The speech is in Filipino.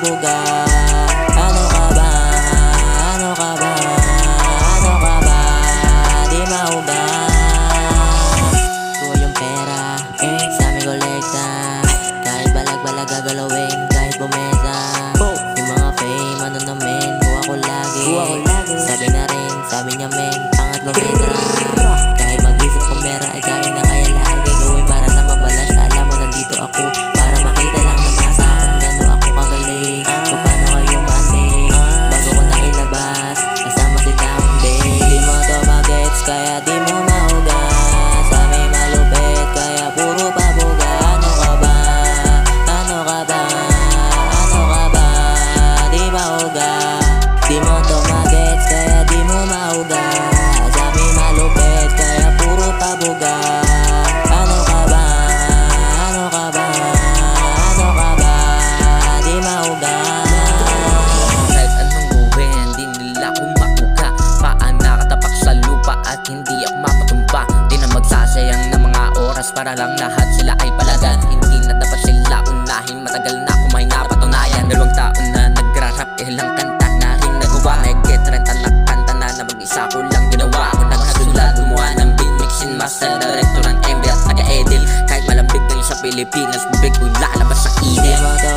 pabuga. Ano ka ba? Ano ka ba? Ano ka ba? Di mahuga. Kuha yung pera, sa aming kolekta. Kahit balag-balag gagalawin, kahit bumesa. Yung mga fame, ano namin, kuha ko lagi. Sabi na rin, sabi niya men, pangatlong letra. Kahit mag-isip kung mera, ay kaya na kaya lagi. Gawin para na mabalas, alam mo nandito ako. Para makita lang ng masa kung gano'n ako kagaling. Kung paano kayo mating, bago ko na ilabas, kasama si Taong Day. Di mo to magets, kaya di mo mahugas. Sa may malupit, kaya puro pabuga. Ano ka ba? Ano ka ba? Ano ka ba? Di mahugas. Di mo to magets, kaya di mo mahugas. Sa may malupit, kaya puro pabuga. Ano ka ba? Ano ka ba? Ano ka ba? Di mahugas. Kahit anong gawin, di nila ako makuha. Paan nakatapak sa lupa at hindi ako mapatumba. Di na magsasayang ng mga oras para lang lahat sila ay palagan. Hindi na dapat sila unahin, matagal na kumain na patunayan. 2 taon na nagra-rap, ilang kanta na rin nagawa. May get renta na kanta na mag-isa ko lang ginawa. Ako nagsulat, gumawa ng beat, mixing master, director ng MV at taga-edit. Kahit malambig ngayon sa Pilipinas, bibig ko lalabas sa Di init. mo to